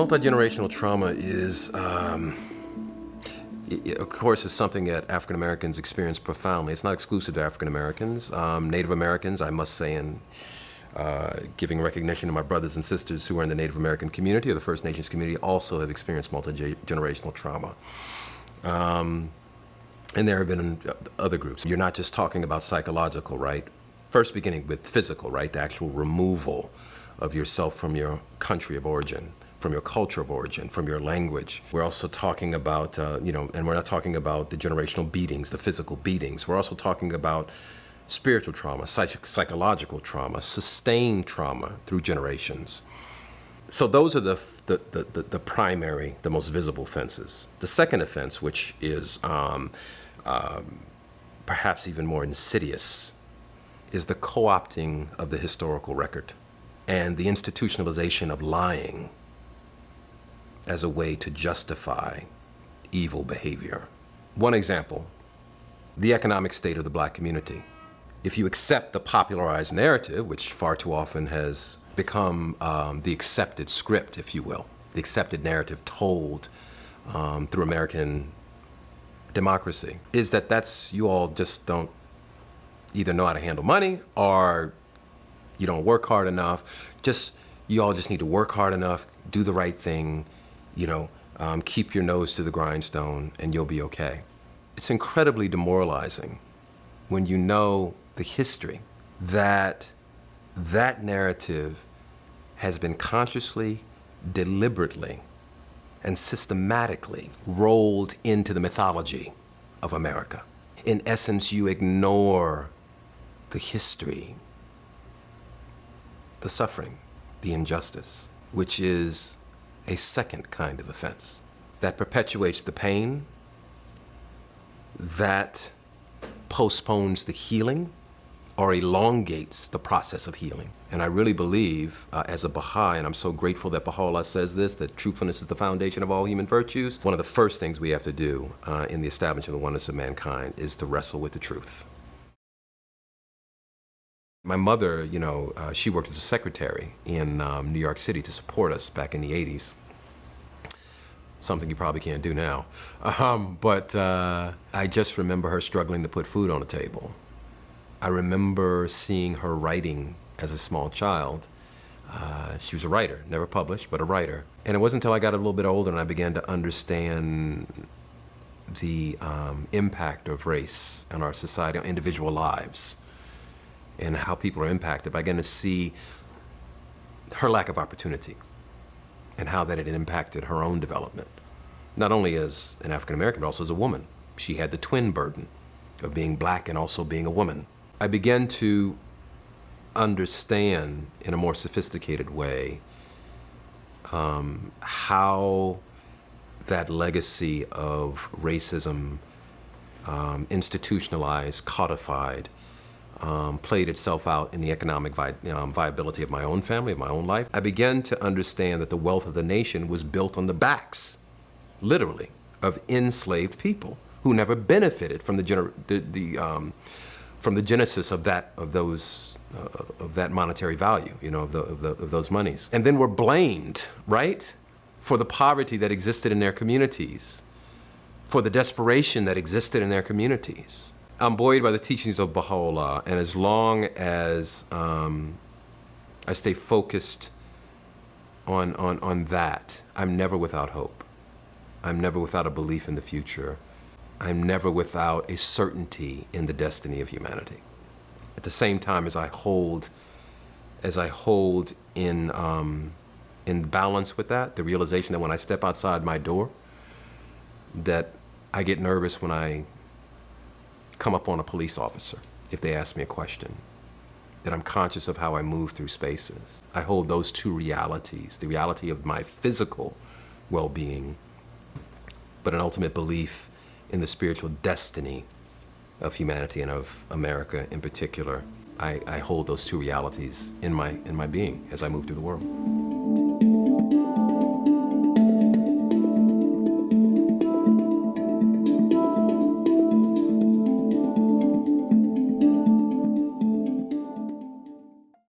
Multi-generational trauma is, of course, is something that African Americans experience profoundly. It's not exclusive to African Americans. Native Americans, I must say, and giving recognition to my brothers and sisters who are in the Native American community or the First Nations community, also have experienced multi-generational trauma. And there have been other groups. You're not just talking about psychological, right? First beginning with physical, right? The actual removal of yourself from your country of origin, from your culture of origin, from your language. We're also talking about, and we're not talking about the generational beatings, the physical beatings. We're also talking about spiritual trauma, psychological trauma, sustained trauma through generations. So those are the primary, the most visible offenses. The second offense, which is perhaps even more insidious, is the co-opting of the historical record and the institutionalization of lying as a way to justify evil behavior. One example, the economic state of the Black community. If you accept the popularized narrative, which far too often has become the accepted script, if you will, the accepted narrative told through American democracy, is that you all just don't either know how to handle money or you don't work hard enough. You all just need to work hard enough, do the right thing, keep your nose to the grindstone, and you'll be okay. It's incredibly demoralizing when you know the history that narrative has been consciously, deliberately, and systematically rolled into the mythology of America. In essence, you ignore the history, the suffering, the injustice, which is a second kind of offense that perpetuates the pain, that postpones the healing, or elongates the process of healing. And I really believe, as a Baha'i, and I'm so grateful that Baha'u'llah says this, that truthfulness is the foundation of all human virtues. One of the first things we have to do in the establishment of the oneness of mankind is to wrestle with the truth. My mother, she worked as a secretary in New York City to support us back in the 80s. Something you probably can't do now. But I just remember her struggling to put food on the table. I remember seeing her writing as a small child. She was a writer, never published, but a writer. And it wasn't until I got a little bit older and I began to understand the impact of race on our society, on individual lives, and how people are impacted. I began to see her lack of opportunity and how that had impacted her own development, not only as an African American, but also as a woman. She had the twin burden of being Black and also being a woman. I began to understand in a more sophisticated way how that legacy of racism, institutionalized, codified, played itself out in the economic viability of my own family, of my own life. I began to understand that the wealth of the nation was built on the backs, literally, of enslaved people who never benefited from from the genesis of that monetary value, of those monies, and then were blamed, right, for the poverty that existed in their communities, for the desperation that existed in their communities. I'm buoyed by the teachings of Baha'u'llah, and as long as I stay focused on that, I'm never without hope. I'm never without a belief in the future. I'm never without a certainty in the destiny of humanity. At the same time, as I hold in balance with that, the realization that when I step outside my door, that I get nervous when I come up on a police officer if they ask me a question, that I'm conscious of how I move through spaces. I hold those two realities, the reality of my physical well-being, but an ultimate belief in the spiritual destiny of humanity and of America in particular. I hold those two realities in my being as I move through the world.